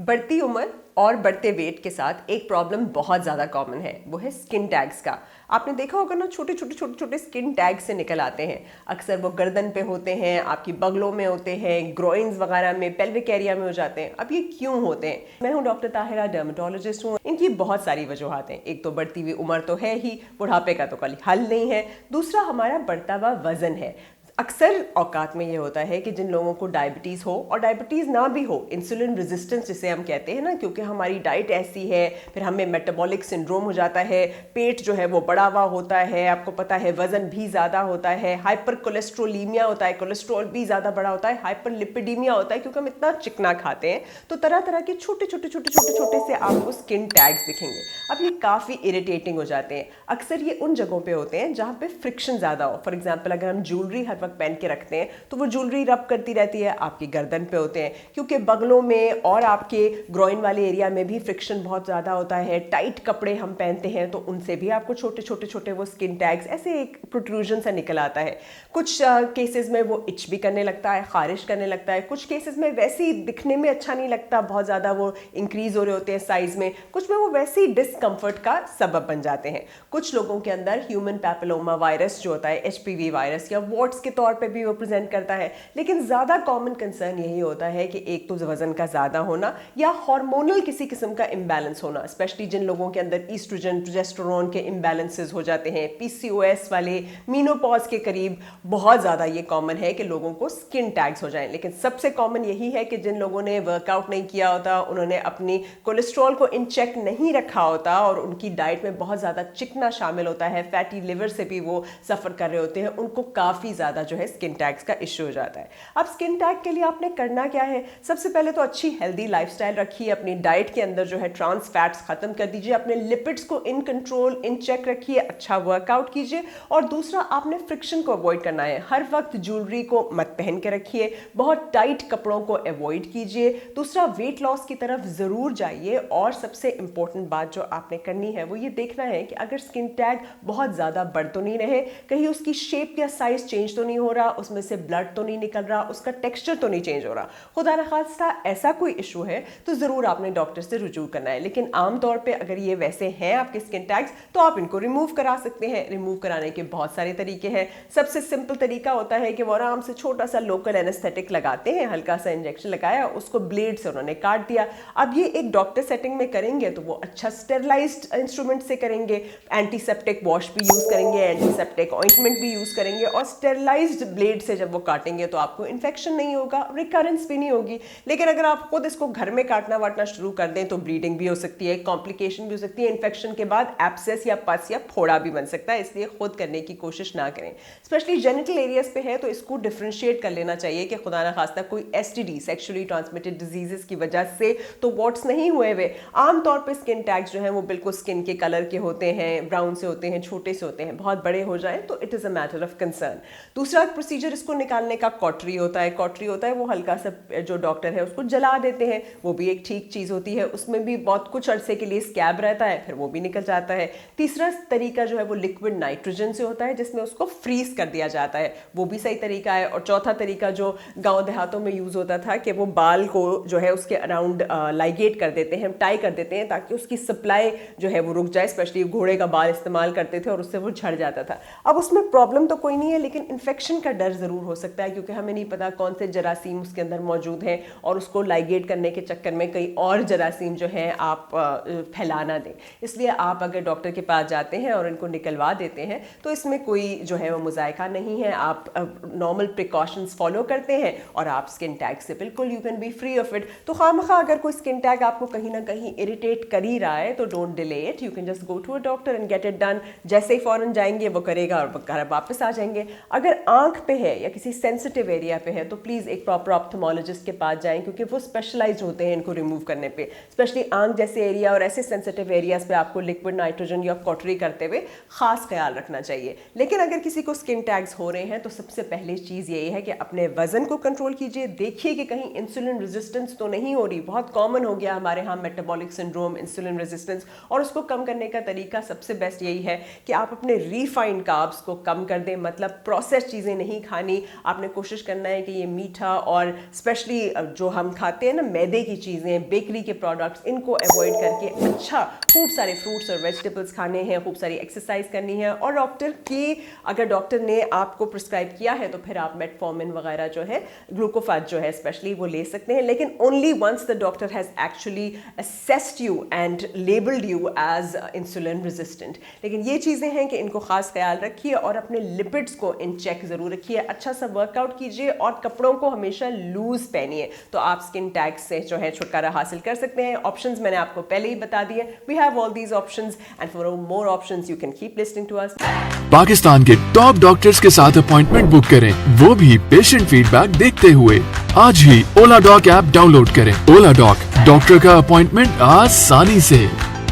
बढ़ती उम्र और बढ़ते वेट के साथ एक प्रॉब्लम बहुत ज़्यादा कॉमन है, वो है स्किन टैग्स का। आपने देखा होगा ना, छोटे छोटे स्किन टैग से निकल आते हैं। अक्सर वो गर्दन पे होते हैं, आपकी बगलों में होते हैं, ग्रोइंस वगैरह में, पेल्विक एरिया में हो जाते हैं। अब ये क्यों होते हैं? मैं हूँ डॉक्टर ताहिरा, डर्मेटोलॉजिस्ट हूँ। इनकी बहुत सारी वजूहात हैं। एक तो बढ़ती हुई उम्र तो है ही, बुढ़ापे का तो कोई हल नहीं है। दूसरा हमारा बढ़ता हुआ वजन है। अक्सर औकात में ये होता है कि जिन लोगों को डायबिटीज़ हो और डायबिटीज़ ना भी हो, इंसुलिन रेजिस्टेंस जिसे हम कहते हैं ना, क्योंकि हमारी डाइट ऐसी है, फिर हमें मेटाबॉलिक सिंड्रोम हो जाता है, पेट जो है वो बड़ा हुआ होता है, आपको पता है वज़न भी ज़्यादा होता है, हाइपर कोलेस्ट्रोलीमिया होता है, कोलेस्ट्रॉल भी ज़्यादा बड़ा होता है, हाइपर लिपिडीमिया होता है, क्योंकि हम इतना चिकना खाते हैं। तो तरह तरह के छोटे छोटे से आपको स्किन टैग्स दिखेंगे। अब ये काफ़ी इरिटेटिंग हो जाते हैं। अक्सर ये उन जगहों पे होते हैं जहाँ पे फ्रिक्शन ज़्यादा हो। फॉर एग्जाम्पल, अगर हम ज्वेलरी हर वक्त पहन के रखते हैं तो वो ज्वेलरी रब करती रहती है, आपकी गर्दन पे होते हैं, क्योंकि बगलों में और आपके ग्रोइन वाले एरिया में भी फ्रिक्शन बहुत ज़्यादा होता है। टाइट कपड़े हम पहनते हैं तो उनसे भी आपको छोटे छोटे वो स्किन टैग्स ऐसे एक प्रोट्रूजन सा निकल आता है। कुछ केसेस में वो इच भी करने लगता है, खारिश करने लगता है। कुछ केसेस में वैसे ही दिखने में अच्छा नहीं लगता, बहुत ज़्यादा वो इंक्रीज हो रहे होते हैं साइज में। कुछ में वो वैसे ही डिस्कम्फर्ट का सबब बन जाते हैं। कुछ लोगों के अंदर ह्यूमन पैपिलोमा वायरस जो होता है, HPV वायरस या वॉट्स के तौर पे भी वो प्रेजेंट करता है। लेकिन ज़्यादा कॉमन कंसर्न यही होता है कि एक तो वजन का ज़्यादा होना या हार्मोनल किसी किस्म का इम्बैलेंस होना, स्पेशली जिन लोगों के अंदर ईस्ट्रोजन प्रोजेस्टेरोन के इम्बैलेंसेस हो जाते हैं, PCOS वाले, मीनोपॉज के करीब बहुत ज़्यादा ये कॉमन है कि लोगों को स्किन टैग्स हो जाएं। लेकिन सबसे कॉमन यही है कि जिन लोगों ने वर्कआउट नहीं किया होता, उन्होंने अपनी कोलेस्ट्रॉल को इन चेक नहीं रखा होता और उनकी डाइट में बहुत ज़्यादा चिकना शामिल होता है, फैटी लिवर से भी वो सफ़र कर रहे होते हैं, उनको काफ़ी ज़्यादा जो है स्किन टैग्स का इशू हो जाता है। अब स्किन टैग के लिए आपने करना क्या है? सबसे पहले तो अच्छी हेल्दी लाइफस्टाइल रखिए, अपनी डाइट के अंदर जो है ट्रांस फैट्स खत्म कर दीजिए, अपने लिपिड्स को इन कंट्रोल, इन चेक रखिए, अच्छा वर्कआउट कीजिए। और दूसरा, आपने फ्रिक्शन को अवॉइड करना है। हर वक्त ज्वेलरी को मत पहन के रखिए, बहुत टाइट कपड़ों को अवॉइड कीजिए। दूसरा, वेट लॉस की तरफ ज़रूर जाइए। और सबसे इंपॉर्टेंट बात जो आपने करनी है वो ये देखना है कि अगर स्किन टैग बहुत ज़्यादा बढ़ तो नहीं रहे, कहीं उसकी शेप या साइज चेंज तो नहीं हो रहा, उसमें से ब्लड तो नहीं निकल रहा, उसका टेक्सचर तो नहीं चेंज हो रहा। खुदा न खास्ता ऐसा कोई इशू है तो ज़रूर आपने डॉक्टर से रुजू करना है। लेकिन आमतौर पे अगर ये वैसे हैं आपके स्किन टैग्स, तो आप इनको रिमूव करा सकते हैं। रिमूव कराने के बहुत सारे तरीके हैं। सबसे सिंपल तरीका होता है कि वो आराम से छोटा सा लोकल एनेस्थेटिक लगाते हैं, हल्का सा इंजेक्शन लगाया, उसको ब्लेड से उन्होंने काट दिया। अब ये एक डॉक्टर सेटिंग में करेंगे तो वो अच्छा स्टेरलाइज्ड इंस्ट्रूमेंट से करेंगे, एंटीसेप्टिक वॉश भी यूज़ करेंगे, एंटीसेप्टिक ऑइंटमेंट भी यूज़ करेंगे, और स्टेरलाइज्ड ब्लेड से जब वो काटेंगे तो आपको इन्फेक्शन नहीं होगा, रिकरेंस भी नहीं होगी। लेकिन अगर आप खुद इसको घर में काटना वाटना शुरू कर दें तो ब्लीडिंग भी हो सकती है, कॉम्प्लिकेशन भी हो सकती है, इन्फेक्शन के बाद एब्सेस या पस या फोड़ा भी बन सकता है। इसलिए खुद करने की कोशिश ना करें। स्पेशली जेनिटल एरियाज पे है तो इसको डिफ्रेंशिएट कर लेना चाहिए कि खुदा ना खास्ता कोई STD, सेक्सुअली ट्रांसमिटेड डिजीजेस की वजह से तो वॉट्स नहीं हुए हुए। आमतौर पर स्किन टैग्स जो हैं वो बिल्कुल स्किन के कलर के होते हैं, ब्राउन से होते हैं, छोटे से होते हैं। बहुत बड़े हो जाएं तो it is a matter of concern. दूसरा प्रोसीजर इसको निकालने का कॉटरी होता है। कॉटरी होता है वो हल्का सा, जो डॉक्टर है उसको जला देते हैं, वो भी एक ठीक चीज़ होती है। उसमें भी बहुत कुछ अरसे के लिए स्कैब रहता है, फिर वो भी निकल जाता है। तीसरा तरीका जो है वो लिक्विड नाइट्रोजन से होता है, जिसमें उसको फ्रीज कर दिया जाता है, वो भी सही तरीका है। और चौथा तरीका जो गाँव देहातों में यूज़ होता था कि वो बाल को जो है उसके अराउंड लाइगेट कर देते हैं, टाई कर देते हैं, ताकि उसकी सप्लाई जो है वो रुक जाए। स्पेशली घोड़े का बाल इस्तेमाल करते थे और उससे वो झड़ जाता था। अब उसमें प्रॉब्लम तो कोई नहीं है, लेकिन इन्फेक्शन का डर ज़रूर हो सकता है, क्योंकि हमें नहीं पता कौन से जरासीम उसके अंदर मौजूद हैं और उसको लाइगेट करने के चक्कर में कई और जरासीम जो हैं आप फैला ना दें। इसलिए आप अगर डॉक्टर के पास जाते हैं और इनको निकलवा देते हैं तो इसमें कोई जो है वो मुज़ायका नहीं है। आप नॉर्मल प्रिकॉशंस फॉलो करते हैं और आप स्किन टैग से बिल्कुल you can be free of it. तो खामखा अगर कोई स्किन टैग आपको कहीं ना कहीं इरिटेट कर ही रहा है तो don't delay it, you can just go to a doctor and get it done. जैसे ही फ़ौरन जाएंगे वो करेगा और घर वापस आ जाएंगे। अगर आंख पे है या किसी सेंसिटिव एरिया पे है तो प्लीज़ एक प्रॉपर ऑप्थेमोलॉजिस्ट के पास जाएं, क्योंकि वो स्पेशलाइज्ड होते हैं इनको रिमूव करने पे। स्पेशली आंख जैसे एरिया और ऐसे सेंसिटिव एरियाज पे आपको लिक्विड नाइट्रोजन या कॉटरी करते हुए खास ख्याल रखना चाहिए। लेकिन अगर किसी को स्किन टैग्स हो रहे हैं तो सबसे पहले चीज़ यही है कि अपने वजन को कंट्रोल कीजिए। देखिए कि कहीं इंसुलिन रेजिस्टेंस तो नहीं हो रही। बहुत कॉमन हो गया हमारे यहाँ मेटाबॉलिक सिंड्रोम, इंसुलिन रेजिस्टेंस, और उसको कम करने का तरीका सबसे बेस्ट यही है कि आप अपने रिफाइंड कार्ब्स को कम कर दें, मतलब प्रोसेस चीज़ें नहीं खानी, आपने कोशिश करना है कि ये मीठा और स्पेशली जो हम खाते हैं ना मैदे की चीज़ें, बेकरी के प्रोडक्ट्स, इनको अवॉइड करके अच्छा खूब सारे फ्रूट्स और वेजिटेबल्स खाने हैं, खूब सारी एक्सरसाइज करनी है। और अगर डॉक्टर ने आपको प्रिस्क्राइब किया है तो फिर आप मेटफॉर्मिन वगैरह जो है, ग्लूकोफाज जो है स्पेशली, वो ले सकते हैं, लेकिन only once the doctor has actually assessed you and labelled you as insulin resistant. लेकिन ये चीज़ें हैं कि इनको खास ख्याल रखिए और अपने लिपिड्स को इन चेक ज़रूर रखिए, अच्छा सा वर्कआउट कीजिए और कपड़ों को हमेशा लूज पहनिए, तो आप स्किन टैग्स से जो है छुटकारा हासिल कर सकते हैं। ऑप्शंस मैंने आपको पहले ही बता दिए, we have all these options and for more options you can keep listening to us. Pakistan के टॉप डॉक्टर्स के साथ अपॉइंटमेंट बुक करें, वो भी पेशेंट फीडबैक देखते हुए। आज ही ओला डॉक ऐप डाउनलोड करें। ओला डॉक, डॉक्टर का अपॉइंटमेंट आसानी से।